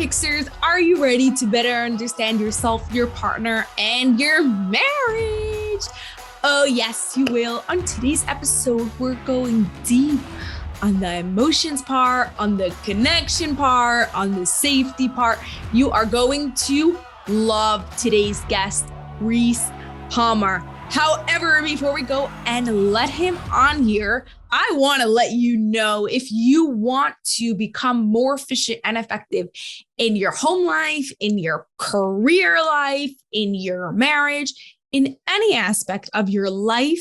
Fixers, are you ready to better understand yourself, your partner, and your marriage? Oh, yes, you will. On today's episode, we're going deep on the emotions part, on the connection part, on the safety part. You are going to love today's guest, Reese. However, before we go and let him on here, I want to let you know if you want to become more efficient and effective in your home life, in your career life, in your marriage, in any aspect of your life,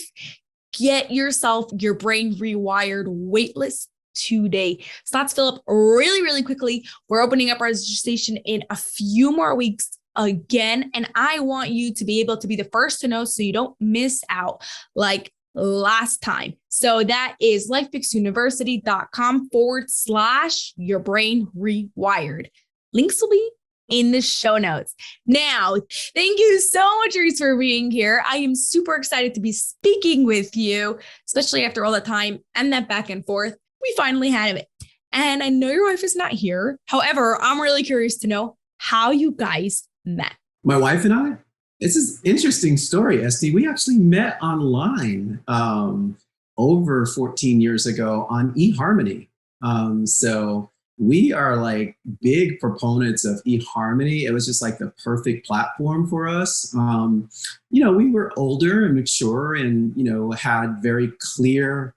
get yourself your brain rewired waitlist today. Slots fill up really, really quickly. We're opening up registration in a few more weeks again. And I want you to be able to be the first to know so you don't miss out like last time. So that is lifefixuniversity.com/your brain rewired. Links will be in the show notes. Now, thank you so much, Reese, for being here. I am super excited to be speaking with you, especially after all the time and that back and forth. We finally had it. And I know your wife is not here. However, I'm really curious to know how you guys met. My wife and I? It's an interesting story, Esty. We actually met online over 14 years ago on eHarmony. So we are like big proponents of eHarmony. It was just like the perfect platform for us. We were older and mature and, had a clear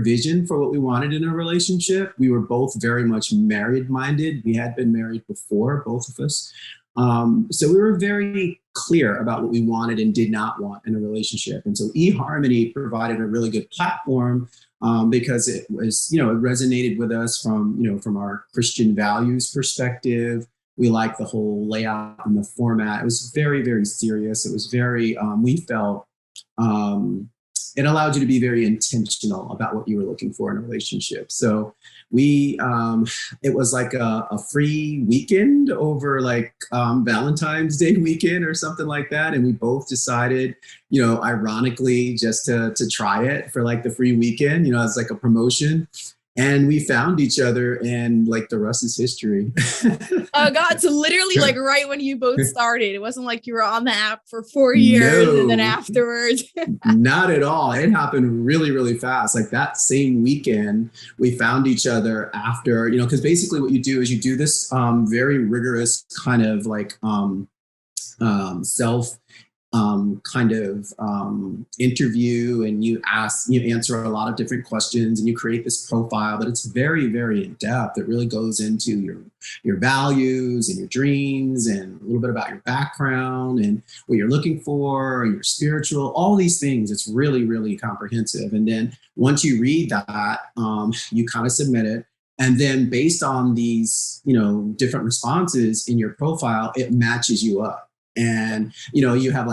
vision for what we wanted in a relationship. We were both very much married minded. We had been married before, both of us. So we were very clear about what we wanted and did not want in a relationship. And so eHarmony provided a really good platform because it was, it resonated with us from our Christian values perspective. We liked the whole layout and the format. It was very, very serious. It was very, we felt it allowed you to be very intentional about what you were looking for in a relationship. So it was like a free weekend over Valentine's Day weekend or something like that. And we both decided, ironically, just to try it for the free weekend, as like a promotion. And we found each other and the rest is history. Oh God. So literally right when you both started, it wasn't like you were on the app for 4 years and then afterwards. Not at all. It happened really, really fast. That same weekend, we found each other after, because basically what you do is you do this very rigorous kind of self interview, and you answer a lot of different questions and you create this profile, but it's very, very in depth. It really goes into your values and your dreams and a little bit about your background and what you're looking for and your spiritual, all these things. It's really, really comprehensive. And then once you read that, you kind of submit it. And then based on these, different responses in your profile, it matches you up. And, you have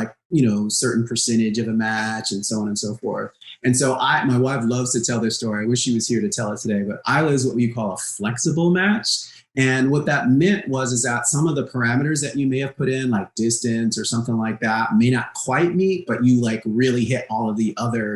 certain percentage of a match and so on and so forth. And so my wife loves to tell this story. I wish she was here to tell it today, but I was what we call a flexible match. And what that meant is that some of the parameters that you may have put in, like distance or something like that, may not quite meet, but you really hit all of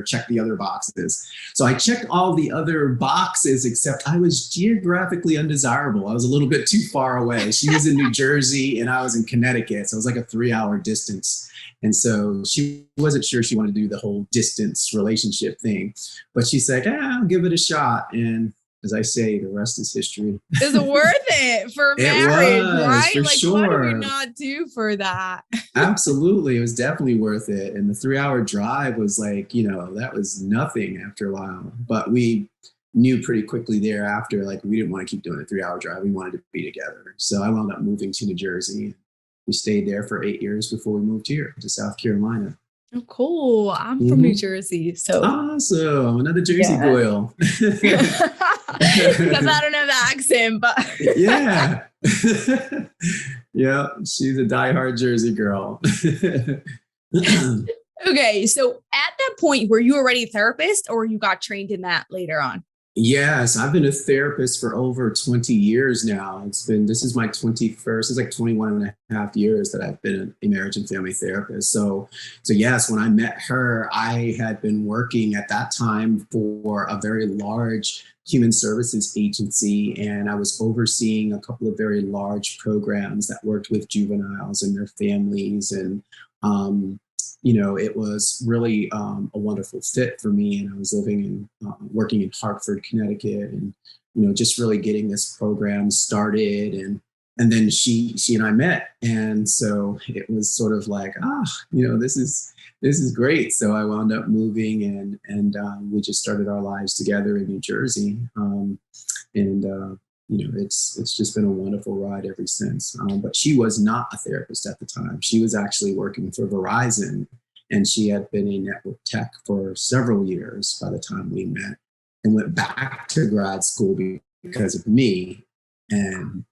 check the other boxes. So I checked all the other boxes, except I was geographically undesirable. I was a little bit too far away. She was in New Jersey and I was in Connecticut. So it was like a 3-hour distance. And so she wasn't sure she wanted to do the whole distance relationship thing, but she said, I'll give it a shot. And as I say, the rest is history. It's worth it for marriage, right? For sure. What do we not do for that? Absolutely. It was definitely worth it. And the 3-hour drive was that was nothing after a while. But we knew pretty quickly thereafter, we didn't want to keep doing a 3-hour drive. We wanted to be together. So I wound up moving to New Jersey. We stayed there for 8 years before we moved here to South Carolina. Oh, cool. I'm from New Jersey. So awesome. Another Jersey girl. Because I don't have the accent, but yeah. Yeah, she's a diehard Jersey girl. Okay, so at that point, were you already a therapist or you got trained in that later on? Yes, I've been a therapist for over 20 years now. This is my 21st, it's like 21 and a half years that I've been a marriage and family therapist. So yes, when I met her, I had been working at that time for a very large human services agency, and I was overseeing a couple of very large programs that worked with juveniles and their families. And um, it was really a wonderful fit for me. And I was living working in Hartford, Connecticut, and just really getting this program started. And then she and I met, and so it was sort of like, this is great. So I wound up moving, and we just started our lives together in New Jersey. And it's just been a wonderful ride ever since. But she was not a therapist at the time. She was actually working for Verizon, and she had been a network tech for several years by the time we met, and went back to grad school because of me. And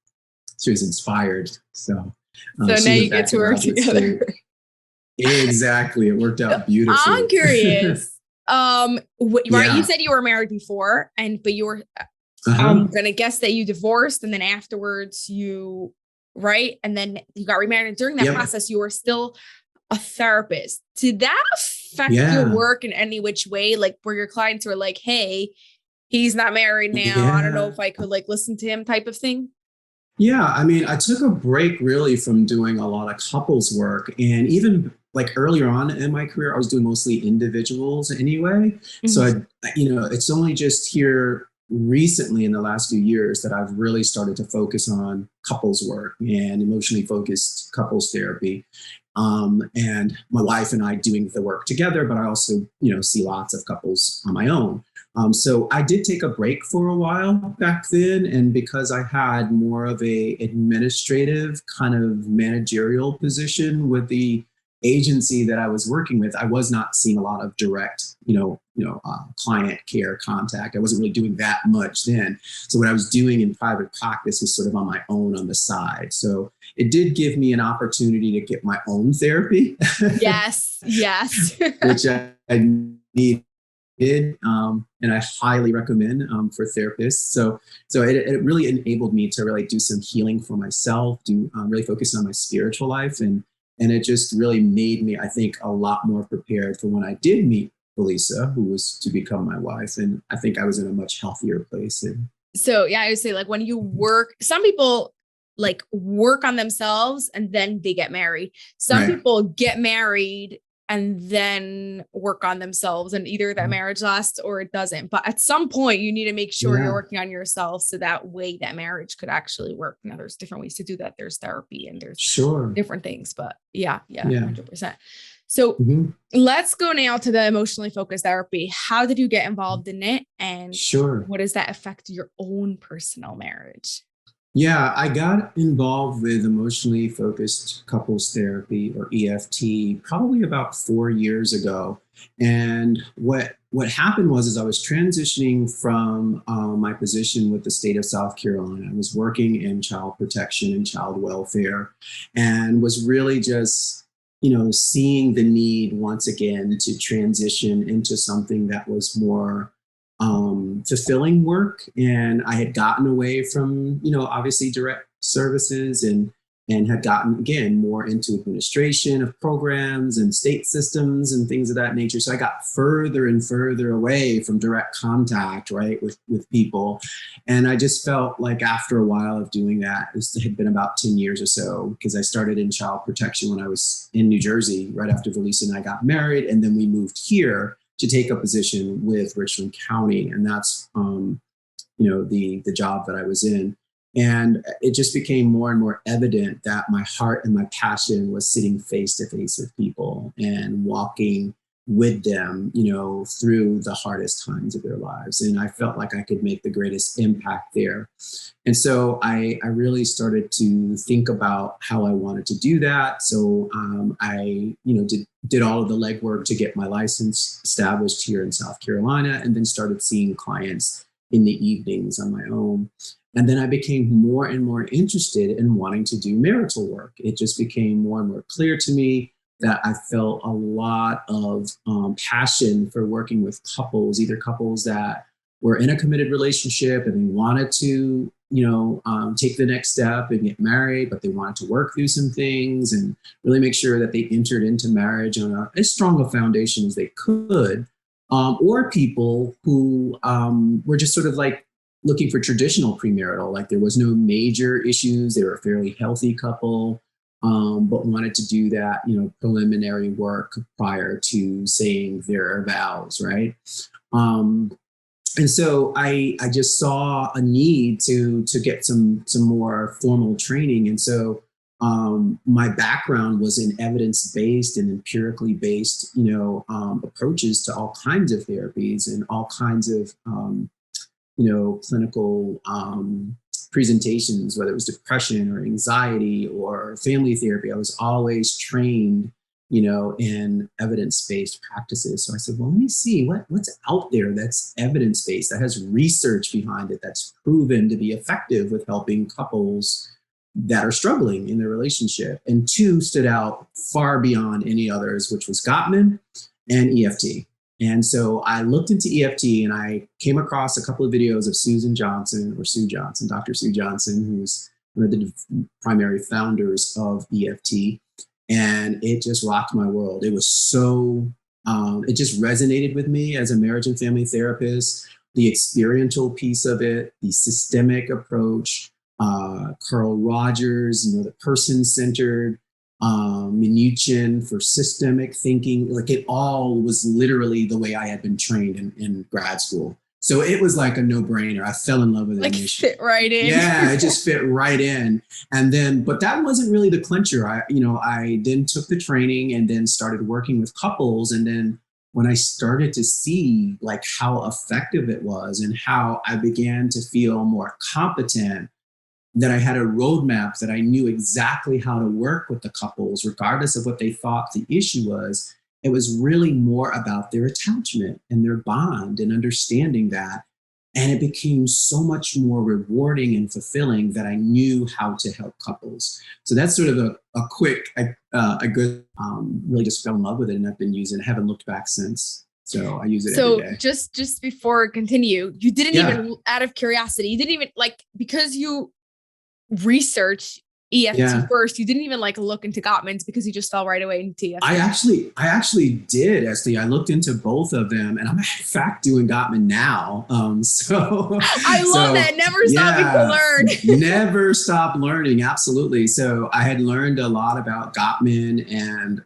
she was inspired. So So now she you went get back to work graduate together. school. Exactly. It worked out beautifully. I'm curious. Right? Yeah. You said you were married before, but you were. Uh-huh. I'm gonna guess that you divorced, and then afterwards right, and then you got remarried. And during that process, you were still a therapist. Did that affect your work in any which way? Like, where your clients were like, "Hey, he's not married now. I don't know if I could listen to him," type of thing? Yeah, I mean, I took a break really from doing a lot of couples work. And even earlier on in my career, I was doing mostly individuals anyway. Mm-hmm. So, it's only just here recently in the last few years that I've really started to focus on couples work and emotionally focused couples therapy. And my wife and I doing the work together, but I also, see lots of couples on my own. So I did take a break for a while back then. And because I had more of a administrative kind of managerial position with the agency that I was working with, I was not seeing a lot of direct, client care contact. I wasn't really doing that much then. So what I was doing in private practice was sort of on my own on the side. So it did give me an opportunity to get my own therapy. Yes. Which I needed. And I highly recommend for therapists. So it really enabled me to really do some healing for myself, do really focus on my spiritual life. And it just really made me, I think, a lot more prepared for when I did meet Elisa, who was to become my wife. And I think I was in a much healthier place. So yeah, I would say when you work, some people work on themselves and then they get married. Some people get married and then work on themselves, and either that marriage lasts or it doesn't. But at some point you need to make sure you're working on yourself, so that way that marriage could actually work. Now there's different ways to do that. There's therapy and there's different things, but yeah, 100%. So let's go now to the emotionally focused therapy. How did you get involved in it? And what does that affect your own personal marriage? Yeah, I got involved with emotionally focused couples therapy, or EFT, probably about 4 years ago. And what happened was I was transitioning from my position with the state of South Carolina. I was working in child protection and child welfare, and was really just seeing the need once again to transition into something that was more fulfilling work. And I had gotten away from, obviously direct services, and had gotten, again, more into administration of programs and state systems and things of that nature. So I got further and further away from direct contact, right, with people. And I just felt like after a while of doing that, this had been about 10 years or so, because I started in child protection when I was in New Jersey, right after Valisa and I got married. And then we moved here to take a position with Richland County. And that's, the job that I was in. And it just became more and more evident that my heart and my passion was sitting face to face with people and walking with them, through the hardest times of their lives. And I felt like I could make the greatest impact there. And so I really started to think about how I wanted to do that. So I, did all of the legwork to get my license established here in South Carolina, and then started seeing clients in the evenings on my own. And then I became more and more interested in wanting to do marital work. It just became more and more clear to me that I felt a lot of passion for working with couples, either couples that were in a committed relationship and they wanted to, take the next step and get married, but they wanted to work through some things and really make sure that they entered into marriage on as strong a foundation as they could. Or people who were just sort of like looking for traditional premarital, like there was no major issues. They were a fairly healthy couple, but wanted to do that, preliminary work prior to saying their vows, right? And so I just saw a need to get some more formal training. And so my background was in evidence-based and empirically based, approaches to all kinds of therapies and all kinds of, clinical presentations, whether it was depression or anxiety or family therapy. I was always trained, in evidence-based practices. So I said, well, let me see what's out there that's evidence-based, that has research behind it, that's proven to be effective with helping couples that are struggling in their relationship. And two stood out far beyond any others, which was Gottman and EFT. And so I looked into EFT and I came across a couple of videos of Sue Johnson, Dr. Sue Johnson, who's one of the primary founders of EFT. And it just rocked my world. It was so, it just resonated with me as a marriage and family therapist, the experiential piece of it, the systemic approach, Carl Rogers, the person-centered, Minuchin for systemic thinking. Like it all was literally the way I had been trained in grad school. So it was like a no-brainer. I fell in love with it. Like fit right in. Yeah, it just fit right in. And then, but that wasn't really the clincher. I then took the training and then started working with couples. And then when I started to see like how effective it was and how I began to feel more competent, that I had a roadmap, that I knew exactly how to work with the couples, regardless of what they thought the issue was. It was really more about their attachment and their bond and understanding that. And it became so much more rewarding and fulfilling that I knew how to help couples. So that's sort of a quick, really just fell in love with it. And I've been using it. I haven't looked back since. So I use it every day. So just before I continue, you didn't even, out of curiosity, you didn't even because you research EFT first, you didn't even look into Gottman's because you just fell right away into EFT. I actually did, Esty. I looked into both of them, and I'm in fact doing Gottman now. So I love that. Never stopping to learn. Never stop learning. Absolutely. So I had learned a lot about Gottman and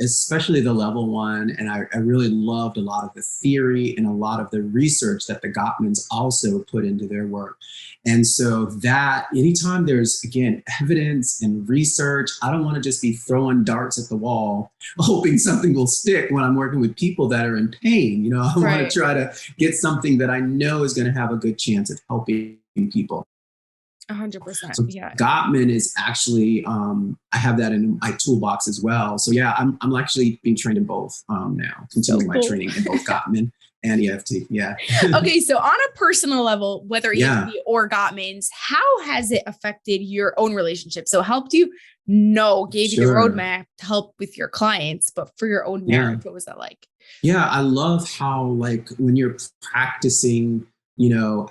especially the level one. And I really loved a lot of the theory and a lot of the research that the Gottmans also put into their work. And so that anytime there's, again, evidence and research, I don't want to just be throwing darts at the wall, hoping something will stick when I'm working with people that are in pain. I want to try to get something that I know is going to have a good chance at helping people. 100%. So yeah. Gottman is actually, I have that in my toolbox as well. So yeah, I'm actually being trained in both now, continuing my training in both Gottman and EFT. Yeah. Okay. So on a personal level, whether EFT or Gottman's, how has it affected your own relationship? So helped you? No, gave you the roadmap to help with your clients, but for your own marriage, what was that like? Yeah. I love how when you're practicing,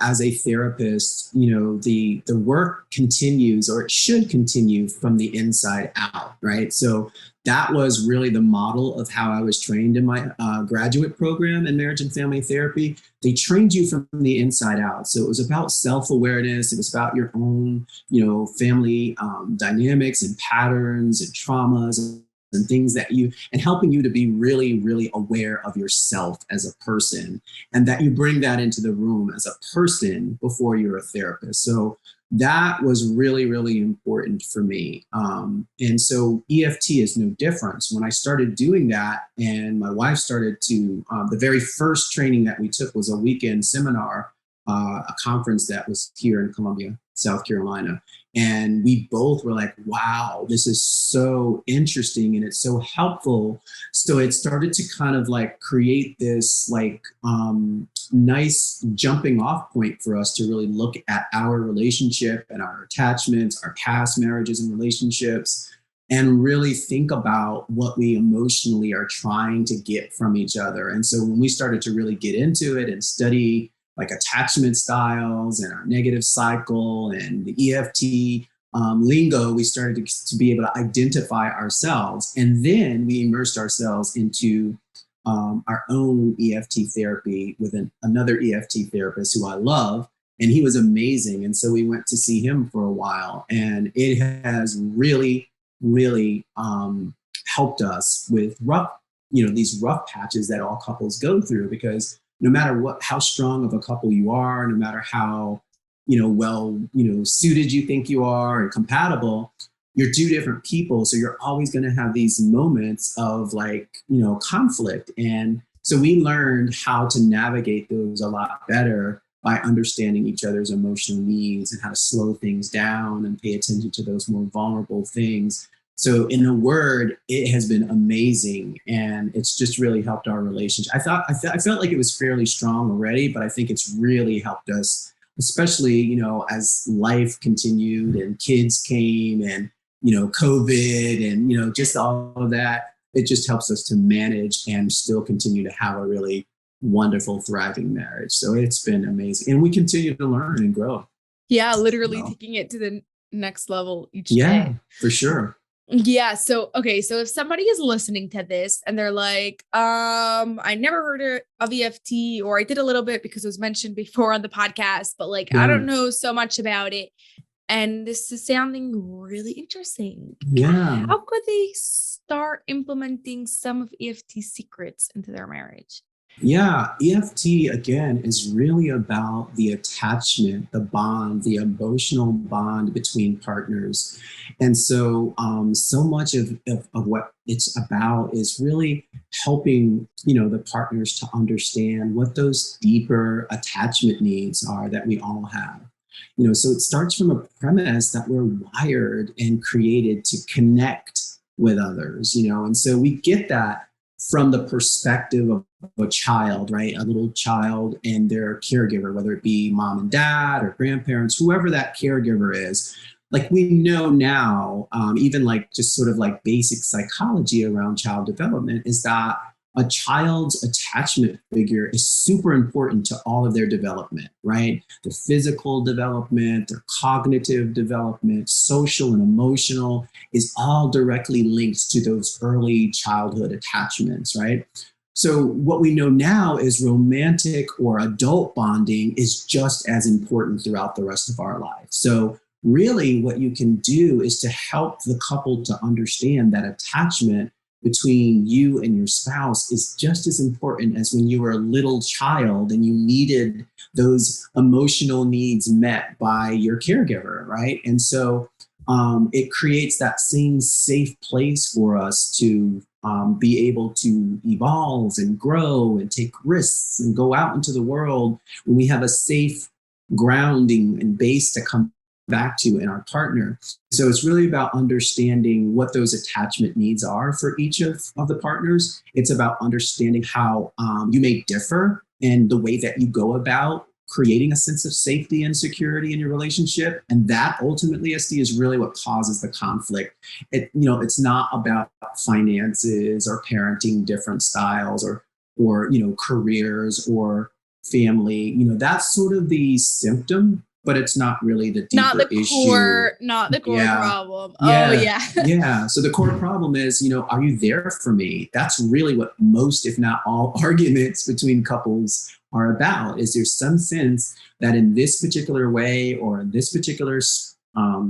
as a therapist, the work continues, or it should continue, from the inside out, right? So that was really the model of how I was trained in my graduate program in marriage and family therapy. They trained you from the inside out. So it was about self-awareness. It was about your own, family dynamics and patterns and traumas and things and helping you to be really, really aware of yourself as a person, and that you bring that into the room as a person before you're a therapist. So that was really, really important for me. And so EFT is no different. When I started doing that, and my wife started to, the very first training that we took was a weekend seminar, a conference that was here in Columbia, South Carolina. And we both were like, wow, this is so interesting and it's so helpful. So it started to kind of create this nice jumping off point for us to really look at our relationship and our attachments, our past marriages and relationships, and really think about what we emotionally are trying to get from each other. And so when we started to really get into it and study like attachment styles and our negative cycle and the EFT lingo, we started to be able to identify ourselves. And then we immersed ourselves into our own EFT therapy with another EFT therapist who I love. And he was amazing. And so we went to see him for a while. And it has really, really helped us with these rough patches that all couples go through, because no matter how strong of a couple you are, no matter how, well, suited you think you are and compatible, you're two different people. So you're always going to have these moments of conflict. And so we learned how to navigate those a lot better by understanding each other's emotional needs and how to slow things down and pay attention to those more vulnerable things. So in a word, it has been amazing, and it's just really helped our relationship. I felt like it was fairly strong already, but I think it's really helped us, especially, as life continued and kids came and, COVID and, just all of that. It just helps us to manage and still continue to have a really wonderful, thriving marriage. So it's been amazing. And we continue to learn and grow. Yeah, literally taking it to the next level each day. Yeah, for sure. Yeah. So, okay. So if somebody is listening to this and they're like, I never heard of EFT, or I did a little bit because it was mentioned before on the podcast, but I don't know so much about it, and this is sounding really interesting. Yeah. How could they start implementing some of EFT's secrets into their marriage? Yeah, EFT, again, is really about the attachment, the bond, the emotional bond between partners. And so, so much of what it's about is really helping, the partners to understand what those deeper attachment needs are that we all have. So it starts from a premise that we're wired and created to connect with others, and so we get that from the perspective of a child, right? A little child and their caregiver, whether it be mom and dad or grandparents, whoever that caregiver is. Like we know now, even just sort of basic psychology around child development, is that a child's attachment figure is super important to all of their development, right? Their physical development, their cognitive development, social and emotional is all directly linked to those early childhood attachments, right? So what we know now is romantic or adult bonding is just as important throughout the rest of our life. So really what you can do is to help the couple to understand that attachment between you and your spouse is just as important as when you were a little child and you needed those emotional needs met by your caregiver, right? And so it creates that same safe place for us to be able to evolve and grow and take risks and go out into the world when we have a safe grounding and base to come back to in our partner. So it's really about understanding what those attachment needs are for each of the partners. It's about understanding how you may differ in the way that you go about creating a sense of safety and security in your relationship. And that ultimately, SD, is really what causes the conflict. It's not about finances or parenting different styles or careers or family. That's sort of the symptom, but it's not really the deeper issue. Not the core problem. Yeah. Oh, yeah. Yeah. So the core problem is, are you there for me? That's really what most, if not all, arguments between couples are about. Is there some sense that in this particular way or in this particular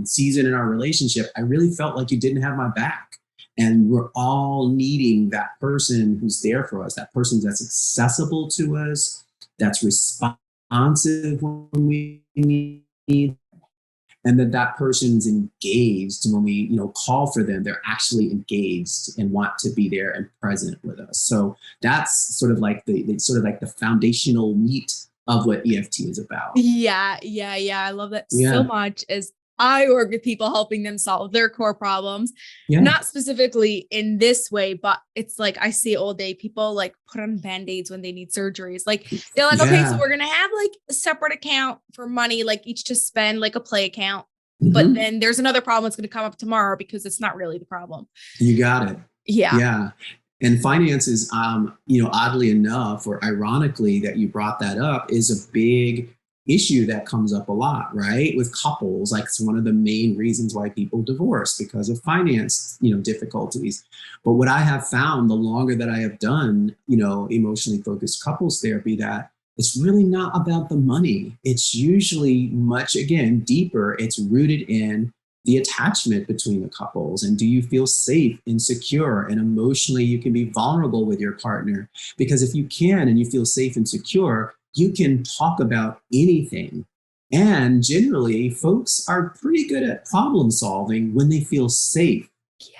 season in our relationship, I really felt like you didn't have my back? And we're all needing that person who's there for us, that person that's accessible to us, that's responsive when we need, and that person's engaged. And when we call for them, they're actually engaged and want to be there and present with us. So that's sort of like the foundational meat of what EFT is about. Yeah. I love that so much, as I work with people helping them solve their core problems, not specifically in this way, but it's I see all day people put on Band-Aids when they need surgeries. They're okay, so we're going to have a separate account for money, each to spend, a play account. but then there's another problem that's going to come up tomorrow because it's not really the problem. You got it. Yeah. Yeah. And finances, oddly enough, or ironically that you brought that up, is a big issue that comes up a lot, right? With couples, like it's one of the main reasons why people divorce, because of finance, difficulties. But what I have found the longer that I have done, emotionally focused couples therapy, that it's really not about the money. It's usually much, again, deeper. It's rooted in the attachment between the couples. And do you feel safe and secure, and emotionally you can be vulnerable with your partner? Because if you can and you feel safe and secure, you can talk about anything. And generally, folks are pretty good at problem solving when they feel safe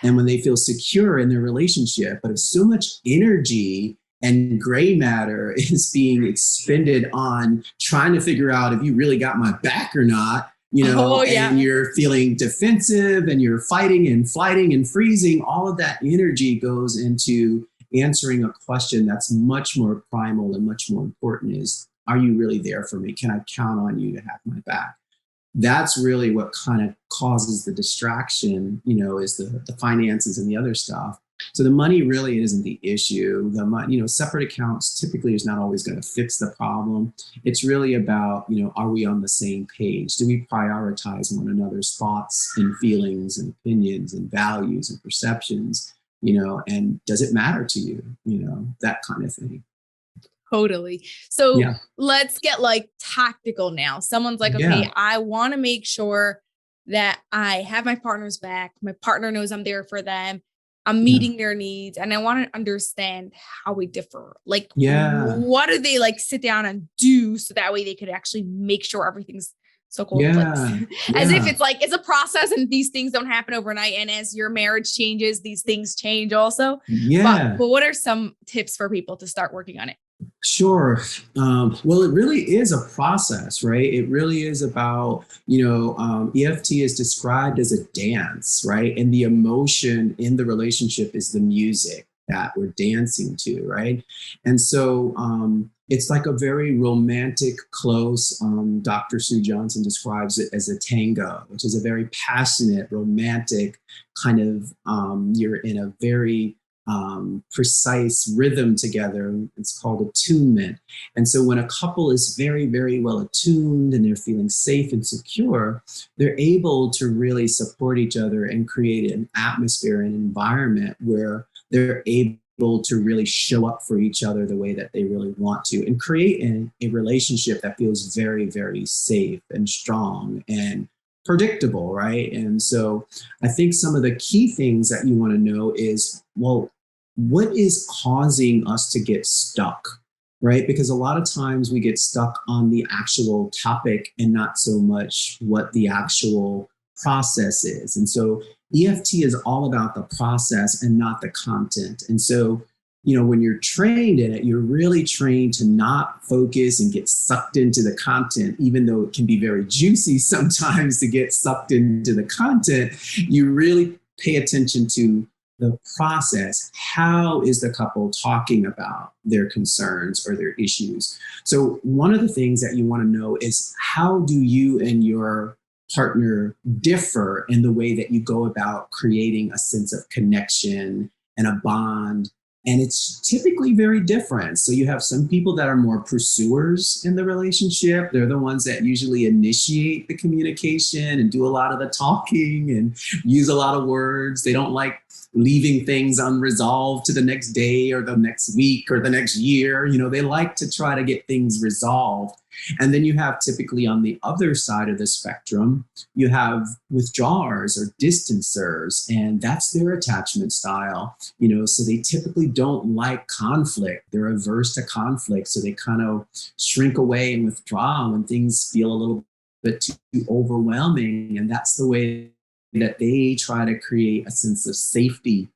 and when they feel secure in their relationship. But if so much energy and gray matter is being expended on trying to figure out if you really got my back or not, and you're feeling defensive and you're fighting and flighting and freezing, all of that energy goes into answering a question that's much more primal and much more important: is, are you really there for me? Can I count on you to have my back? That's really what kind of causes the distraction, is the finances and the other stuff. So the money really isn't the issue. The money, separate accounts typically is not always going to fix the problem. It's really about, are we on the same page? Do we prioritize one another's thoughts and feelings and opinions and values and perceptions? And does it matter to you? That kind of thing. Totally. So let's get tactical now. Someone's like, okay, I want to make sure that I have my partner's back. My partner knows I'm there for them. I'm meeting their needs, and I want to understand how we differ. What do they sit down and do so that way they could actually make sure everything's so cool. As if it's a process and these things don't happen overnight. And as your marriage changes, these things change also. But what are some tips for people to start working on it? Sure. Well, it really is a process, right? It really is about, EFT is described as a dance, right? And the emotion in the relationship is the music that we're dancing to, right? And so it's like a very romantic, close, Dr. Sue Johnson describes it as a tango, which is a very passionate, romantic kind of, you're in a very precise rhythm together. It's called attunement. And so when a couple is very, very well attuned and they're feeling safe and secure, they're able to really support each other and create an atmosphere and environment where they're able to really show up for each other the way that they really want to, and create a relationship that feels very, very safe and strong and predictable, right? And so I think some of the key things that you want to know is, well, what is causing us to get stuck, right? Because a lot of times we get stuck on the actual topic and not so much what the actual process is. And so EFT is all about the process and not the content. And so, when you're trained in it, you're really trained to not focus and get sucked into the content, even though it can be very juicy sometimes to get sucked into the content. You really pay attention to the process. How is the couple talking about their concerns or their issues? So one of the things that you want to know is, how do you and your partner differ in the way that you go about creating a sense of connection and a bond? And it's typically very different. So you have some people that are more pursuers in the relationship. They're the ones that usually initiate the communication and do a lot of the talking and use a lot of words. They don't like leaving things unresolved to the next day or the next week or the next year. They like to try to get things resolved. And then you have, typically on the other side of the spectrum, you have withdrawers or distancers, and that's their attachment style. So they typically don't like conflict. They're averse to conflict. So they kind of shrink away and withdraw when things feel a little bit too overwhelming. And that's the way that they try to create a sense of safety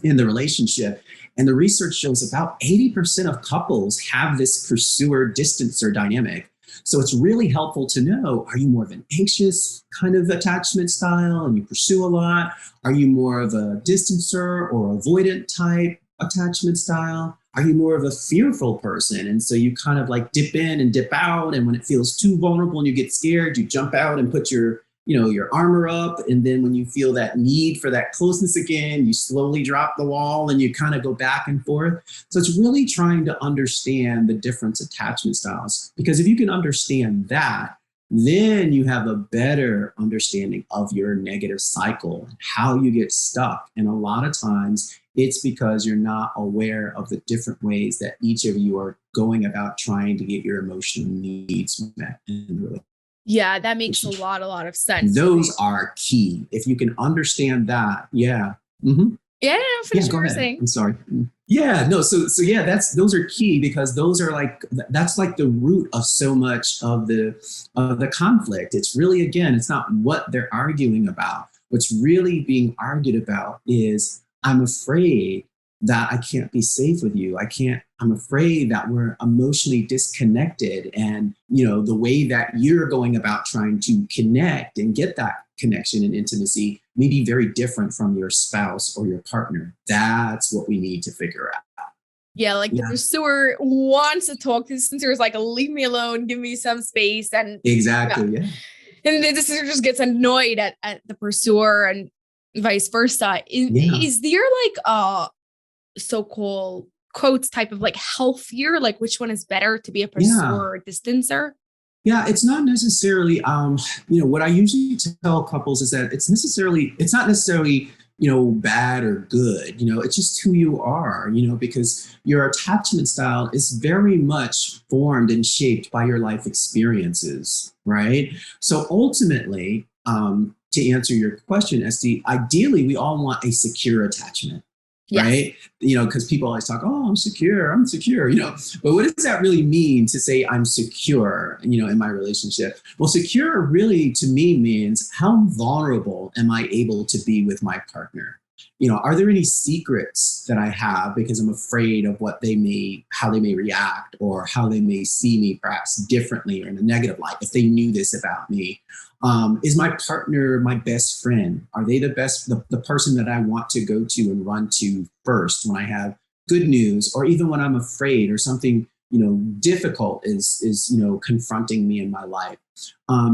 in the relationship. And the research shows about 80% of couples have this pursuer-distancer dynamic. So it's really helpful to know, are you more of an anxious kind of attachment style and you pursue a lot? Are you more of a distancer or avoidant type attachment style? Are you more of a fearful person? And so you kind of dip in and dip out. And when it feels too vulnerable and you get scared, you jump out and put your your armor up. And then when you feel that need for that closeness again, you slowly drop the wall and you kind of go back and forth. So it's really trying to understand the different attachment styles, because if you can understand that, then you have a better understanding of your negative cycle and how you get stuck. And a lot of times it's because you're not aware of the different ways that each of you are going about trying to get your emotional needs met in the relationship. Yeah, that makes a lot of sense. Those are key. If you can understand that, yeah. Mm-hmm. Yeah, finish what go you were ahead. saying. I'm sorry. Yeah, no. So yeah, those are key, because those are that's like the root of so much of the conflict. It's really, again, it's not what they're arguing about. What's really being argued about is, I'm afraid that I can't be safe with you. I'm afraid that we're emotionally disconnected. And, the way that you're going about trying to connect and get that connection and intimacy may be very different from your spouse or your partner. That's what we need to figure out. Yeah, the pursuer wants to talk to the sister, is like, leave me alone, give me some space. And exactly, yeah. And the sister just gets annoyed at the pursuer, and vice versa. Is there a so-called quotes type of healthier, which one is better, to be a pursuer or a distancer? Yeah, it's not necessarily, what I usually tell couples is that it's not necessarily, bad or good. It's just who you are, because your attachment style is very much formed and shaped by your life experiences, right? So ultimately, to answer your question, SD, ideally, we all want a secure attachment. Yes. Right? Because people always talk, oh, I'm secure. But what does that really mean to say I'm secure, in my relationship? Well, secure really to me means, how vulnerable am I able to be with my partner? Are there any secrets that I have because I'm afraid of how they may react, or how they may see me perhaps differently or in a negative light if they knew this about me? Is my partner my best friend? Are they the person that I want to go to and run to first when I have good news, or even when I'm afraid or something, difficult is confronting me in my life?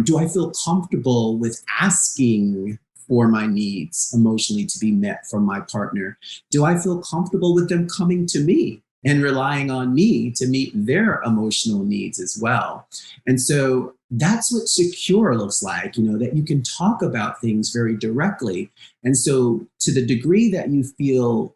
Do I feel comfortable with asking for my needs emotionally to be met from my partner? Do I feel comfortable with them coming to me and relying on me to meet their emotional needs as well? And so that's what secure looks like, that you can talk about things very directly. And so to the degree that you feel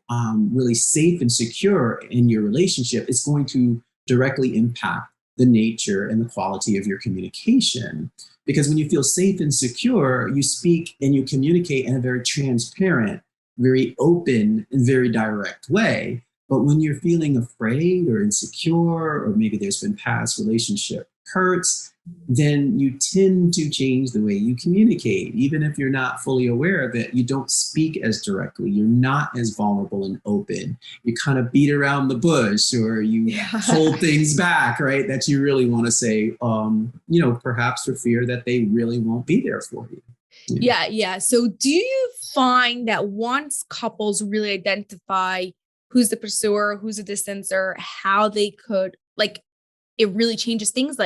really safe and secure in your relationship, it's going to directly impact the nature and the quality of your communication. Because when you feel safe and secure, you speak and you communicate in a very transparent, very open, and very direct way. But when you're feeling afraid or insecure, or maybe there's been past relationship hurts, then you tend to change the way you communicate. Even if you're not fully aware of it, you don't speak as directly. You're not as vulnerable and open. You kind of beat around the bush, or you hold things back, right? That you really want to say, perhaps for fear that they really won't be there for you. Yeah. So do you find that once couples really identify who's the pursuer, who's a distancer, how they could, it really changes things?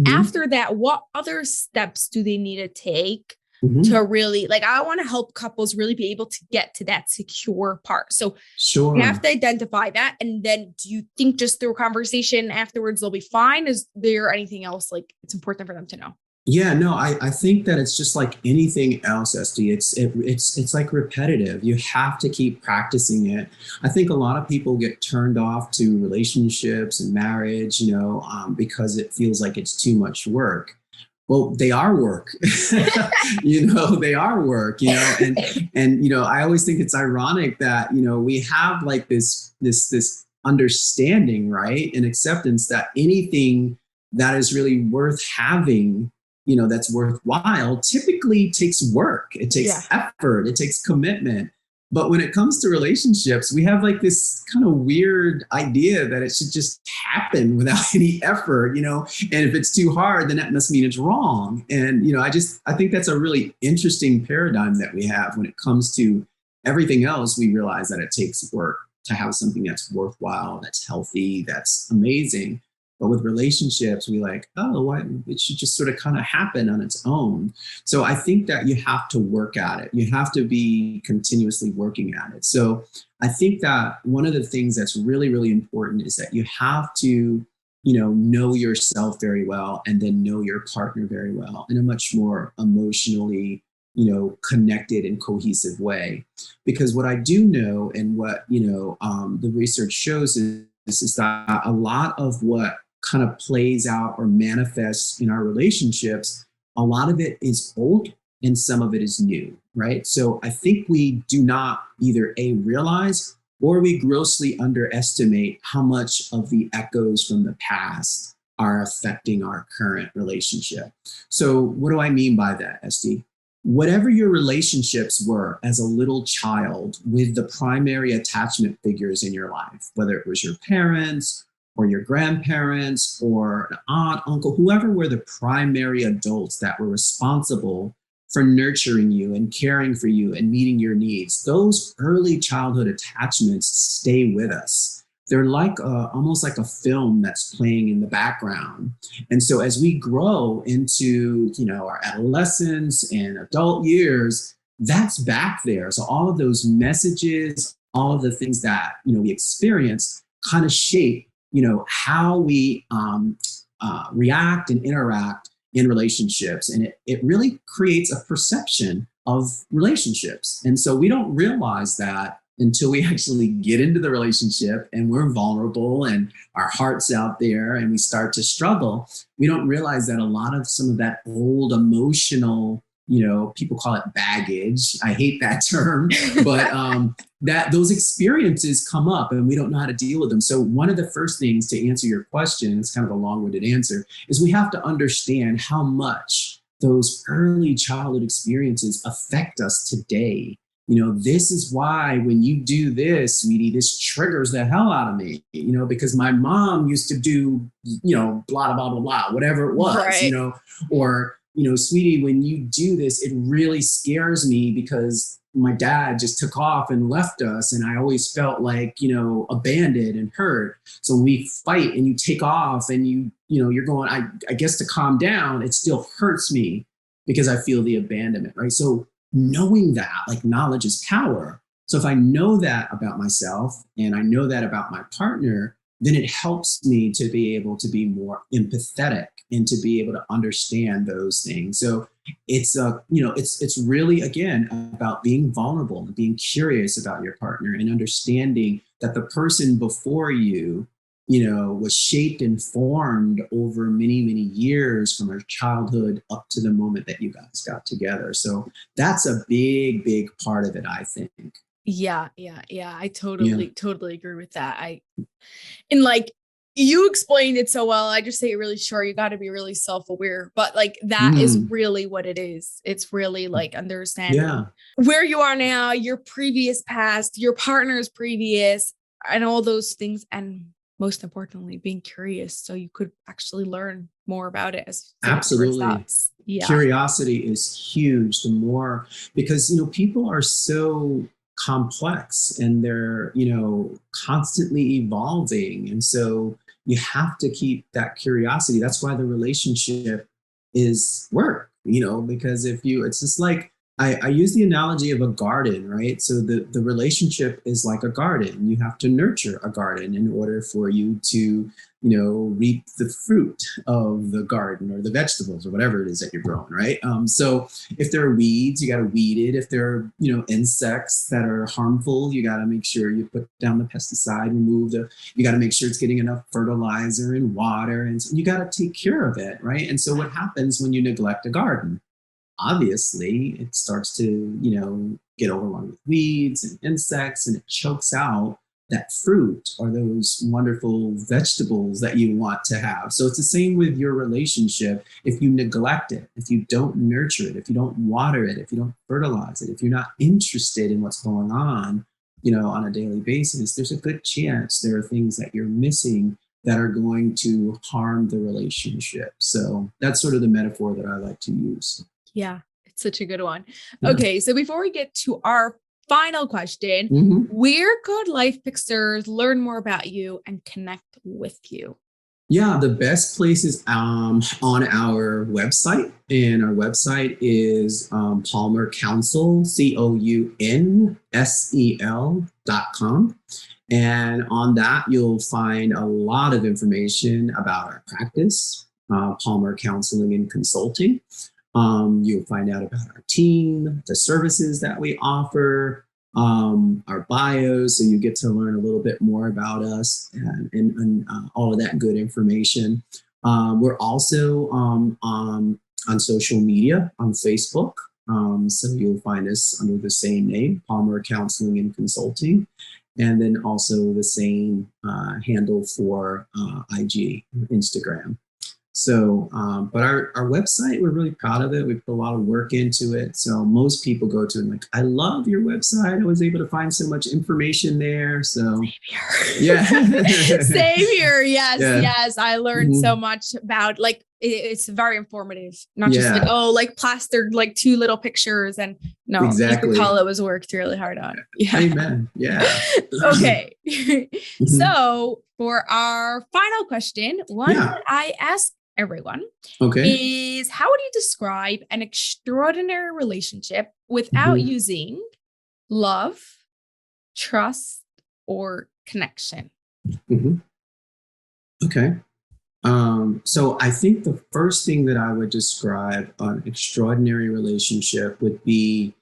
After that, what other steps do they need to take to really, I want to help couples really be able to get to that secure part. So you have to identify that. And then do you think just through a conversation afterwards, they'll be fine? Is there anything else it's important for them to know? Yeah, no, I think that it's just like anything else, SD. It's like repetitive. You have to keep practicing it. I think a lot of people get turned off to relationships and marriage, because it feels like it's too much work. Well, they are work. They are work. And I always think it's ironic that we have this understanding, right, and acceptance that anything that is really worth having, that's worthwhile, typically takes work. It takes effort. It takes commitment. But when it comes to relationships, we have this kind of weird idea that it should just happen without any effort, and if it's too hard, then that must mean it's wrong. And, I think that's a really interesting paradigm that we have when it comes to everything else. We realize that it takes work to have something that's worthwhile, that's healthy, that's amazing. But with relationships, we like, oh, what? It should just sort of kind of happen on its own. So I think that you have to work at it. You have to be continuously working at it. So I think that one of the things that's really, really important is that you have to, know yourself very well and then know your partner very well in a much more emotionally, connected and cohesive way. Because what I do know and what, the research shows is that a lot of what kind of plays out or manifests in our relationships, a lot of it is old and some of it is new, right? So I think we do not either realize or we grossly underestimate how much of the echoes from the past are affecting our current relationship. So what do I mean by that, SD? Whatever your relationships were as a little child with the primary attachment figures in your life, whether it was your parents or your grandparents or an aunt, uncle, whoever were the primary adults that were responsible for nurturing you and caring for you and meeting your needs, those early childhood attachments stay with us. They're like almost like a film that's playing in the background. And so as we grow into, our adolescence and adult years, that's back there. So all of those messages, all of the things that, we experience kind of shape, how we react and interact in relationships. And it really creates a perception of relationships. And so we don't realize that until we actually get into the relationship and we're vulnerable and our heart's out there and we start to struggle. We don't realize that a lot of some of that old emotional, people call it baggage. I hate that term, but that those experiences come up and we don't know how to deal with them. So one of the first things to answer your question, it's kind of a long-winded answer, is we have to understand how much those early childhood experiences affect us today. This is why when you do this, sweetie, this triggers the hell out of me, because my mom used to do, blah, blah, blah, blah, whatever it was, right. Or, sweetie, when you do this, it really scares me because my dad just took off and left us. And I always felt like, abandoned and hurt. So when we fight and you take off and you're going, I guess to calm down, it still hurts me because I feel the abandonment, right? So knowing that, like knowledge is power. So if I know that about myself and I know that about my partner, then it helps me to be able to be more empathetic and to be able to understand those things. So it's it's really, again, about being vulnerable and being curious about your partner and understanding that the person before you, was shaped and formed over many, many years from our childhood up to the moment that you guys got together. So that's a big, big part of it, I think. Yeah. I totally agree with that. And like you explained it so well. I just say it really short. You got to be really self-aware, but like that is really what it is. It's really like understanding where you are now, your previous past, your partner's previous, and all those things. And most importantly, being curious so you could actually learn more about it as absolutely. Yeah. Curiosity is huge. The more, because people are so complex and they're constantly evolving, and so you have to keep that curiosity. That's why the relationship is work, because it's just like I use the analogy of a garden, right? So the relationship is like a garden. You have to nurture a garden in order for you to, reap the fruit of the garden or the vegetables or whatever it is that you're growing, right? So if there are weeds, you got to weed it. If there are, insects that are harmful, you got to make sure you put down the pesticide, you got to make sure it's getting enough fertilizer and water, and you got to take care of it, right? And so what happens when you neglect a garden? Obviously, it starts to, get overrun with weeds and insects, and it chokes out that fruit or those wonderful vegetables that you want to have. So it's the same with your relationship. If you neglect it, if you don't nurture it, if you don't water it, if you don't fertilize it, if you're not interested in what's going on, on a daily basis, there's a good chance there are things that you're missing that are going to harm the relationship. So that's sort of the metaphor that I like to use. Yeah, it's such a good one. Okay, so before we get to our final question, where could life fixers learn more about you and connect with you? Yeah, the best place is on our website. And our website is Palmer Counsel, COUNSEL.com. And on that, you'll find a lot of information about our practice, Palmer Counseling and Consulting. You'll find out about our team, the services that we offer, our bios, so you get to learn a little bit more about us and all of that good information. We're also on social media, on Facebook. So you'll find us under the same name, Palmer Counseling and Consulting, and then also the same handle for IG, Instagram. So, but our website, we're really proud of it. We put a lot of work into it. So most people go to it and like, I love your website. I was able to find so much information there. So yeah. Same here. Yes. Yeah. Yes. I learned so much about like, it's very informative, not just like, oh, like plastered, like 2 little pictures and no, exactly. You could tell it was worked really hard on. Yeah. Amen. Yeah. Okay. So for our final question, one that I ask everyone is, how would you describe an extraordinary relationship without using love, trust, or connection? Okay. So I think the first thing that I would describe an extraordinary relationship would be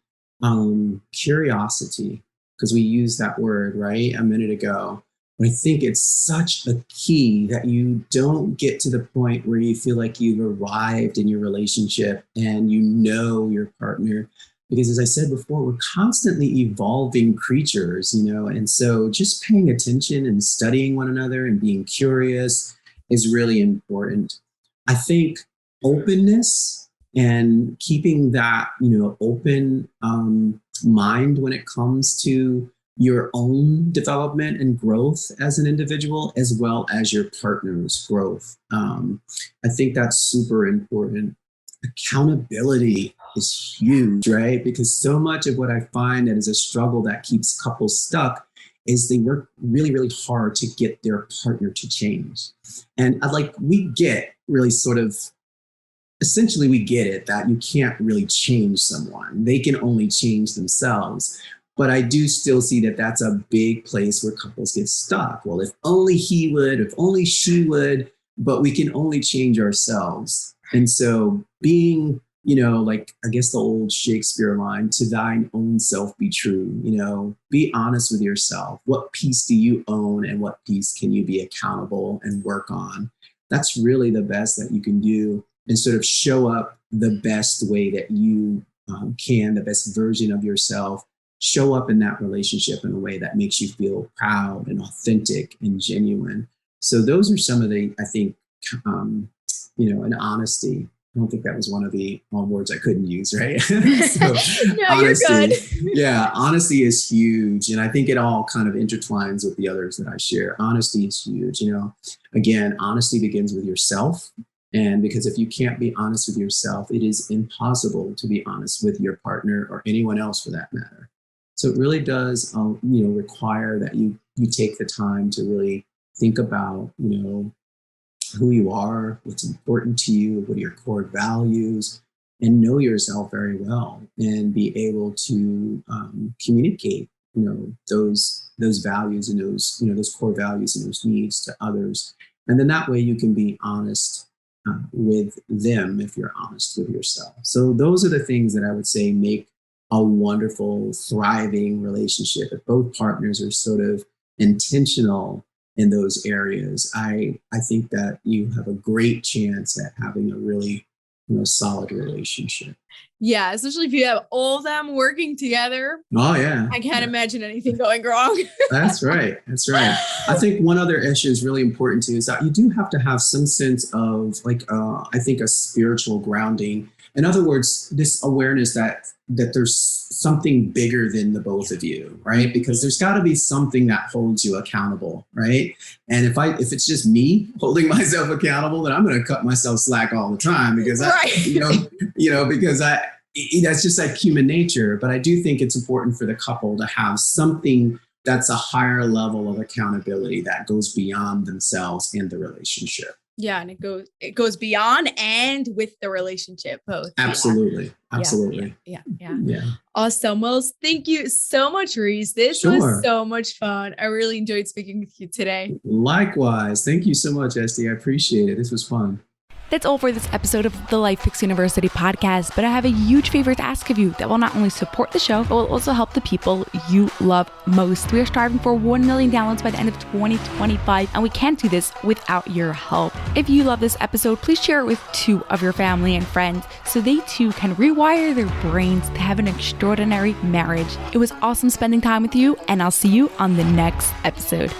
curiosity, because we used that word right a minute ago. But I think it's such a key that you don't get to the point where you feel like you've arrived in your relationship and you know your partner. Because as I said before, we're constantly evolving creatures, and so just paying attention and studying one another and being curious is really important. I think openness and keeping that, open mind when it comes to your own development and growth as an individual, as well as your partner's growth. I think that's super important. Accountability is huge, right? Because so much of what I find that is a struggle that keeps couples stuck is they work really, really hard to get their partner to change. And we get really essentially we get it that you can't really change someone. They can only change themselves. But I do still see that that's a big place where couples get stuck. Well, if only he would, if only she would, but we can only change ourselves. And so being, I guess the old Shakespeare line, to thine own self be true, be honest with yourself. What piece do you own and what piece can you be accountable and work on? That's really the best that you can do, and sort of show up the best way that you can, the best version of yourself. Show up in that relationship in a way that makes you feel proud and authentic and genuine. So those are some of the, I think, and honesty. I don't think that was one of the words I couldn't use, right? So, no, honesty, you're good. Yeah, honesty is huge. And I think it all kind of intertwines with the others that I share. Honesty is huge. Again, honesty begins with yourself. And because if you can't be honest with yourself, it is impossible to be honest with your partner or anyone else for that matter. So it really does, require that you take the time to really think about, who you are, what's important to you, what are your core values, and know yourself very well, and be able to communicate, those values and those core values and those needs to others. And then that way you can be honest with them if you're honest with yourself. So those are the things that I would say make a wonderful, thriving relationship. If both partners are sort of intentional in those areas, I think that you have a great chance at having a really solid relationship. Yeah, especially if you have all of them working together. Oh, yeah. I can't imagine anything going wrong. That's right. That's right. I think one other issue is really important too, is that you do have to have some sense of I think a spiritual grounding. In other words, this awareness that there's something bigger than the both of you, right? Because there's got to be something that holds you accountable, right? And if it's just me holding myself accountable, then I'm going to cut myself slack all the time because because that's just like human nature. But I do think it's important for the couple to have something that's a higher level of accountability that goes beyond themselves and the relationship. Yeah, and it goes beyond and with the relationship both. Absolutely. Absolutely. Yeah. Awesome. Well, thank you so much, Reese. This was so much fun. I really enjoyed speaking with you today. Likewise. Thank you so much, Esty. I appreciate it. This was fun. That's all for this episode of the Life Picks University podcast, but I have a huge favor to ask of you that will not only support the show, but will also help the people you love most. We are striving for 1 million downloads by the end of 2025, and we can't do this without your help. If you love this episode, please share it with 2 of your family and friends so they too can rewire their brains to have an extraordinary marriage. It was awesome spending time with you, and I'll see you on the next episode.